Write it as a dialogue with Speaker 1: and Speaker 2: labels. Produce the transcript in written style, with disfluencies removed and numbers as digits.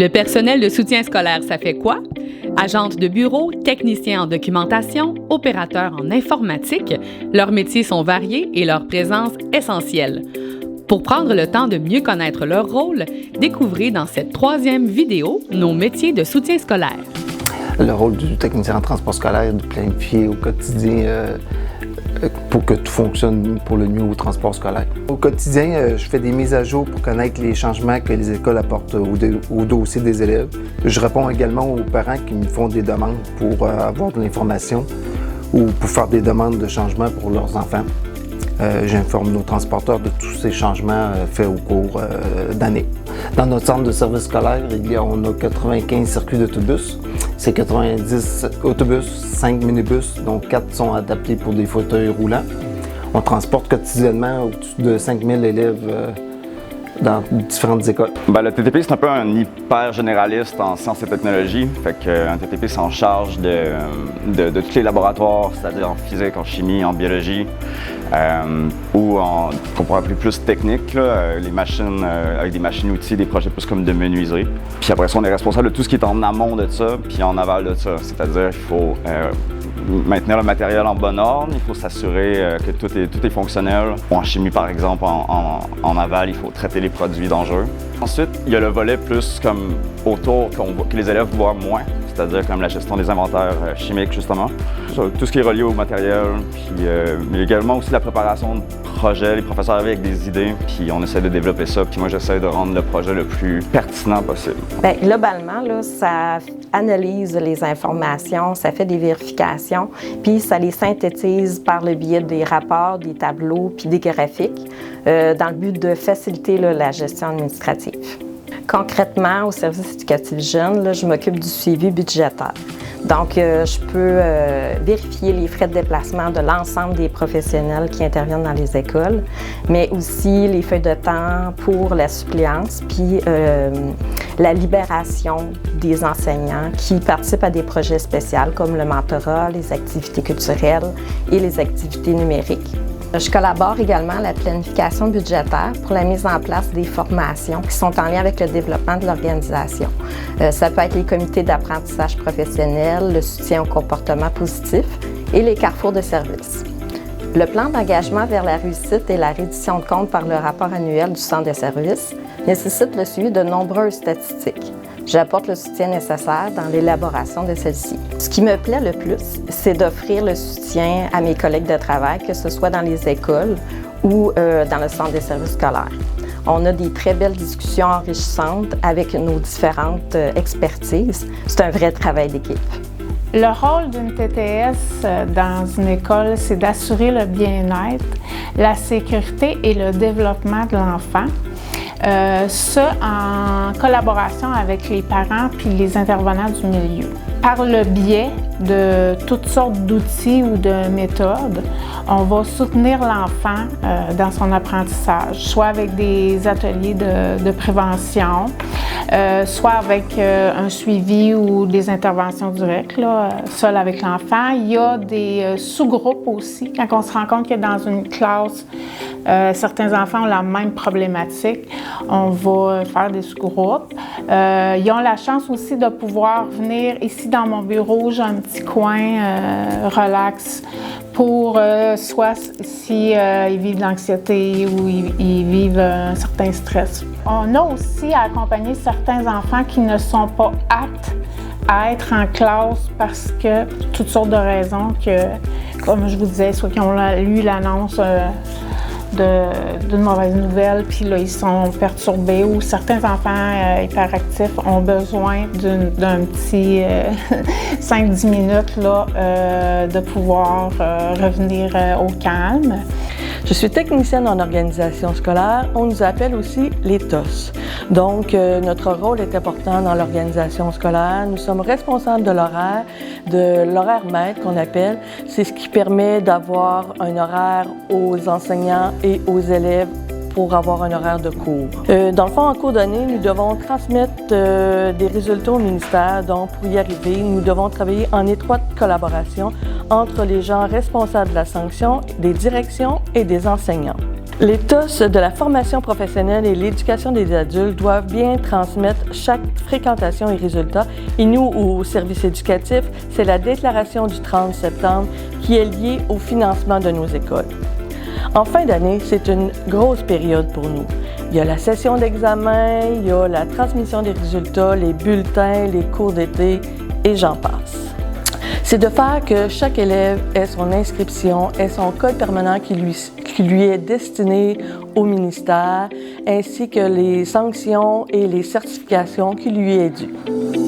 Speaker 1: Le personnel de soutien scolaire, ça fait quoi? Agentes de bureau, techniciens en documentation, opérateurs en informatique, leurs métiers sont variés et leur présence essentielle. Pour prendre le temps de mieux connaître leur rôle, découvrez dans cette 3e vidéo nos métiers de soutien scolaire.
Speaker 2: Le rôle du technicien en transport scolaire est de planifier au quotidien pour que tout fonctionne pour le mieux au transport scolaire. Au quotidien, je fais des mises à jour pour connaître les changements que les écoles apportent au dossier des élèves. Je réponds également aux parents qui me font des demandes pour avoir de l'information ou pour faire des demandes de changement pour leurs enfants. J'informe nos transporteurs de tous ces changements faits au cours d'année. Dans notre centre de service scolaire, on a 95 circuits d'autobus. C'est 90 autobus, 5 minibus, donc 4 sont adaptés pour des fauteuils roulants. On transporte quotidiennement au-dessus de 5000 élèves dans différentes écoles.
Speaker 3: Le TTP, c'est un peu un hyper généraliste en sciences et technologies. Fait qu'un TTP, c'est en charge de tous les laboratoires, c'est-à-dire en physique, en chimie, en biologie, ou qu'on pourrait appeler plus technique, là, les machines, avec des machines-outils, des projets plus comme de menuiserie. Puis après ça, on est responsable de tout ce qui est en amont de ça, puis en aval de ça. C'est-à-dire qu'il faut maintenir le matériel en bon ordre, il faut s'assurer que tout est fonctionnel. En chimie, par exemple, en aval, il faut traiter les produits dangereux. Ensuite, il y a le volet plus comme autour que les élèves voient moins, c'est-à-dire comme la gestion des inventaires chimiques, justement. Tout ce qui est relié au matériel, puis mais également aussi la préparation de projets. Les professeurs arrivent avec des idées, puis on essaie de développer ça, puis moi j'essaie de rendre le projet le plus pertinent possible.
Speaker 4: Bien, globalement, là, ça analyse les informations, ça fait des vérifications, puis ça les synthétise par le biais des rapports, des tableaux, puis des graphiques, dans le but de faciliter là, la gestion administrative. Concrètement, au service éducatif jeune, là, je m'occupe du suivi budgétaire. Donc, je peux vérifier les frais de déplacement de l'ensemble des professionnels qui interviennent dans les écoles, mais aussi les feuilles de temps pour la suppléance, puis la libération des enseignants qui participent à des projets spéciaux comme le mentorat, les activités culturelles et les activités numériques. Je collabore également à la planification budgétaire pour la mise en place des formations qui sont en lien avec le développement de l'organisation. Ça peut être les comités d'apprentissage professionnel, le soutien au comportement positif et les carrefours de services. Le plan d'engagement vers la réussite et la reddition de comptes par le rapport annuel du centre de services nécessite le suivi de nombreuses statistiques. J'apporte le soutien nécessaire dans l'élaboration de celle-ci. Ce qui me plaît le plus, c'est d'offrir le soutien à mes collègues de travail, que ce soit dans les écoles ou dans le centre des services scolaires. On a des très belles discussions enrichissantes avec nos différentes expertises. C'est un vrai travail d'équipe.
Speaker 5: Le rôle d'une TTS dans une école, c'est d'assurer le bien-être, la sécurité et le développement de l'enfant. Ça en collaboration avec les parents puis les intervenants du milieu. Par le biais de toutes sortes d'outils ou de méthodes, on va soutenir l'enfant dans son apprentissage, soit avec des ateliers de prévention, soit avec un suivi ou des interventions directes, là, seul avec l'enfant. Il y a des sous-groupes aussi. Quand on se rend compte que dans une classe, certains enfants ont la même problématique, on va faire des sous-groupes. Ils ont la chance aussi de pouvoir venir ici dans mon bureau, j'ai un petit coin relax pour soit si ils vivent de l'anxiété ou ils vivent un certain stress. On a aussi à accompagner certains enfants qui ne sont pas aptes à être en classe parce que, pour toutes sortes de raisons, que, comme je vous disais, soit qu'ils ont lu l'annonce d'une mauvaise nouvelle, puis là, ils sont perturbés, ou certains enfants hyperactifs ont besoin d'un petit 5-10 minutes là, de pouvoir revenir au calme.
Speaker 6: Je suis technicienne en organisation scolaire. On nous appelle aussi les TOS. Donc, notre rôle est important dans l'organisation scolaire. Nous sommes responsables de l'horaire maître qu'on appelle. C'est ce qui permet d'avoir un horaire aux enseignants et aux élèves pour avoir un horaire de cours. Dans le fond, en cours d'année, nous devons transmettre des résultats au ministère. Donc, pour y arriver, nous devons travailler en étroite collaboration entre les gens responsables de la sanction, des directions et des enseignants. Les TOS de la formation professionnelle et l'éducation des adultes doivent bien transmettre chaque fréquentation et résultat. Et nous, au service éducatif, c'est la déclaration du 30 septembre qui est liée au financement de nos écoles. En fin d'année, c'est une grosse période pour nous. Il y a la session d'examen, il y a la transmission des résultats, les bulletins, les cours d'été et j'en passe. C'est de faire que chaque élève ait son inscription, ait son code permanent qui lui est destiné au ministère, ainsi que les sanctions et les certifications qui lui est dues.